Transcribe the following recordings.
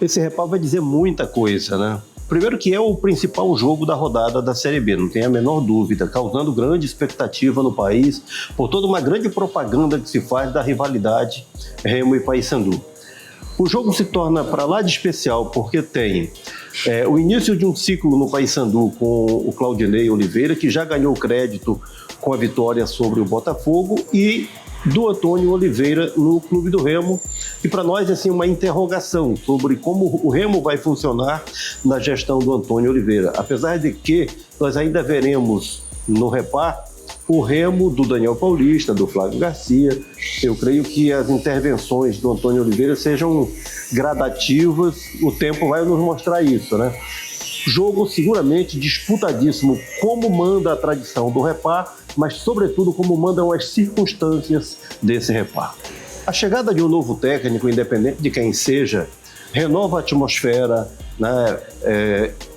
Esse Repá vai dizer muita coisa, né? Primeiro que é o principal jogo da rodada da Série B, não tem a menor dúvida, causando grande expectativa no país por toda uma grande propaganda que se faz da rivalidade Remo e Paysandu. O jogo se torna para lá de especial porque tem o início de um ciclo no Paysandu com o Claudinei Oliveira, que já ganhou crédito com a vitória sobre o Botafogo, e do Antônio Oliveira no Clube do Remo, e para nós assim uma interrogação sobre como o Remo vai funcionar na gestão do Antônio Oliveira, apesar de que nós ainda veremos no Repá o Remo do Daniel Paulista, do Flávio Garcia. Eu creio que as intervenções do Antônio Oliveira sejam gradativas, o tempo vai nos mostrar isso, né? Jogo seguramente disputadíssimo, como manda a tradição do Repá, mas sobretudo como mandam as circunstâncias desse Repá. A chegada de um novo técnico, independente de quem seja, renova a atmosfera, né?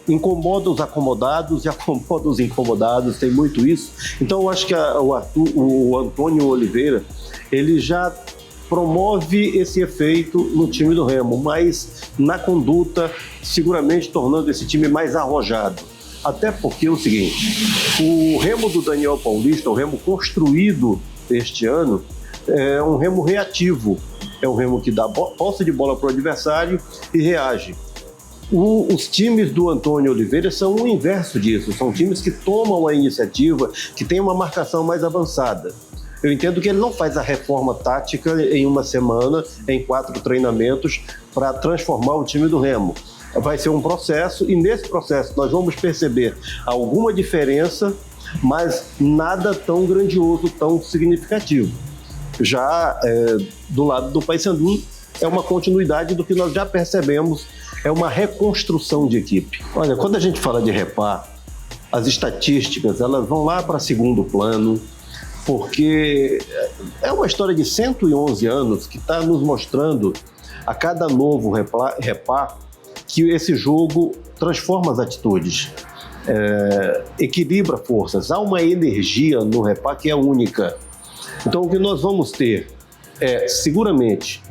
Incomoda os acomodados e acomoda os incomodados, tem muito isso. Então eu acho que o Antônio Oliveira, ele já promove esse efeito no time do Remo, mas na conduta, seguramente tornando esse time mais arrojado. Até porque é o seguinte, o Remo do Daniel Paulista, o Remo construído este ano, é um Remo reativo, é um Remo que dá posse de bola para o adversário e reage. Os times do Antônio Oliveira são o inverso disso, são times que tomam a iniciativa, que têm uma marcação mais avançada. Eu entendo que ele não faz a reforma tática em uma semana, em 4 treinamentos, para transformar o time do Remo. Vai ser um processo, e nesse processo nós vamos perceber alguma diferença, mas nada tão grandioso, tão significativo. Já do lado do Paysandu, é uma continuidade do que nós já percebemos, é uma reconstrução de equipe. Olha, quando a gente fala de Repá, as estatísticas elas vão lá para segundo plano, porque é uma história de 111 anos que está nos mostrando a cada novo Repá que esse jogo transforma as atitudes, equilibra forças, há uma energia no Repá que é única. Então o que nós vamos ter é, seguramente,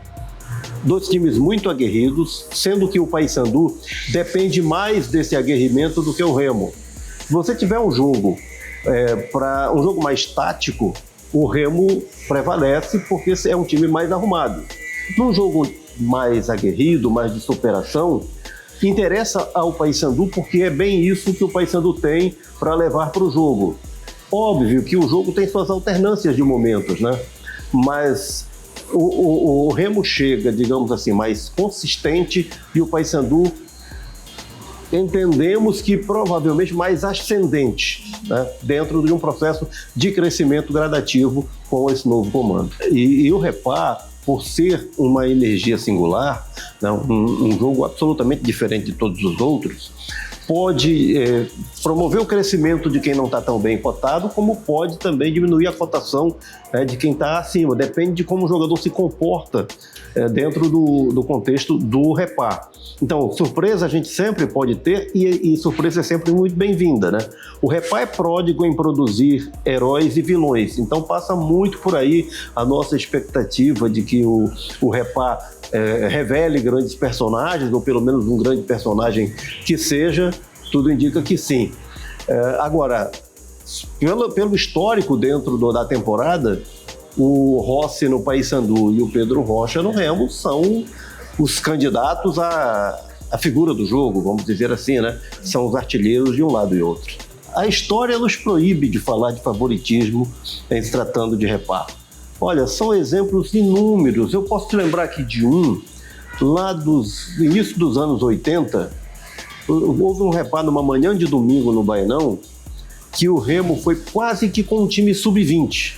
2 times muito aguerridos, sendo que o Paysandu depende mais desse aguerrimento do que o Remo. Se você tiver um jogo para um jogo mais tático, o Remo prevalece porque é um time mais arrumado. Num jogo mais aguerrido, mais de superação, interessa ao Paysandu porque é bem isso que o Paysandu tem para levar para o jogo. Óbvio que o jogo tem suas alternâncias de momentos, né? Mas o Remo chega, digamos assim, mais consistente, e o Paysandu entendemos que provavelmente mais ascendente, né? Dentro de um processo de crescimento gradativo com esse novo comando. E o Repá, por ser uma energia singular, né? Um jogo absolutamente diferente de todos os outros, pode promover o crescimento de quem não está tão bem cotado, como pode também diminuir a cotação de quem está acima. Depende de como o jogador se comporta dentro do contexto do Repá. Então, surpresa a gente sempre pode ter, e surpresa é sempre muito bem-vinda, né? O Repá é pródigo em produzir heróis e vilões, então passa muito por aí a nossa expectativa de que o Repá revele grandes personagens, ou pelo menos um grande personagem que seja. Tudo indica que sim. Agora, pelo histórico dentro da temporada, o Rossi no Paysandu e o Pedro Rocha no Remo são os candidatos à figura do jogo, vamos dizer assim, né? São os artilheiros de um lado e outro. A história nos proíbe de falar de favoritismo em se tratando de Repá. Olha, são exemplos inúmeros. Eu posso te lembrar aqui de um, lá do início dos anos 80, houve um Repá numa manhã de domingo no Baenão, que o Remo foi quase que com um time sub-20,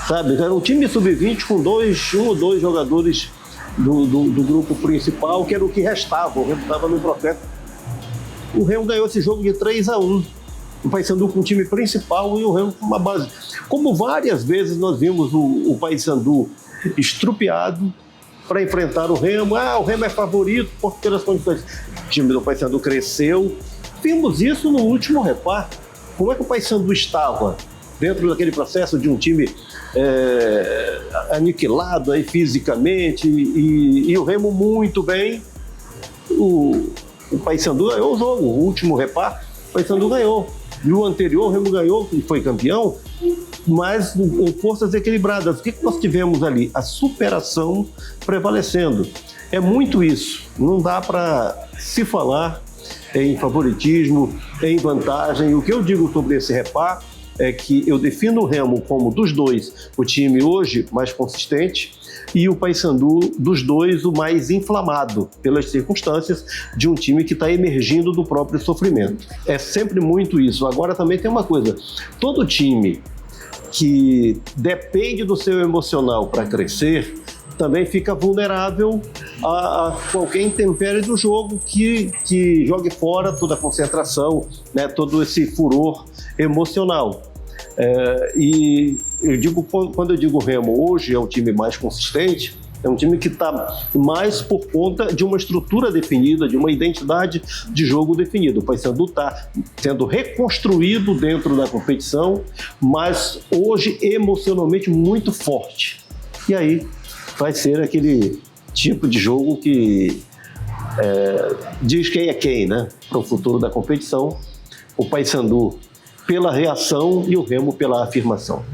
sabe? Era um time sub-20 com um ou dois jogadores do grupo principal, que era o que restava. O Remo estava no processo. O Remo ganhou esse jogo de 3-1. O Paysandu com o time principal e o Remo com uma base. Como várias vezes nós vimos o Paysandu estrupiado para enfrentar o Remo. O Remo é favorito pelas condições. O time do Paysandu cresceu. Vimos isso no último Repá. Como é que o Paysandu estava dentro daquele processo de um time aniquilado aí fisicamente, e o Remo muito bem, o Paysandu ganhou o jogo, o último repar, o Paysandu ganhou. E o anterior, o Remo ganhou, e foi campeão, mas com forças equilibradas. O que nós tivemos ali? A superação prevalecendo. É muito isso. Não dá para se falar em favoritismo, em vantagem. O que eu digo sobre esse repar é que eu defino o Remo como, dos dois, o time hoje mais consistente e o Paysandu, dos dois, o mais inflamado pelas circunstâncias de um time que está emergindo do próprio sofrimento. É sempre muito isso. Agora também tem uma coisa, todo time que depende do seu emocional para crescer também fica vulnerável a qualquer intempérie do jogo que jogue fora toda a concentração, né, todo esse furor emocional. E eu digo, quando eu digo Remo hoje é o time mais consistente, é um time que está mais por conta de uma estrutura definida, de uma identidade de jogo definida. O Paysandu está sendo reconstruído dentro da competição, mas hoje emocionalmente muito forte. E aí vai ser aquele tipo de jogo que diz quem é quem, né? Para o futuro da competição. O Paysandu pela reação e o Remo pela afirmação.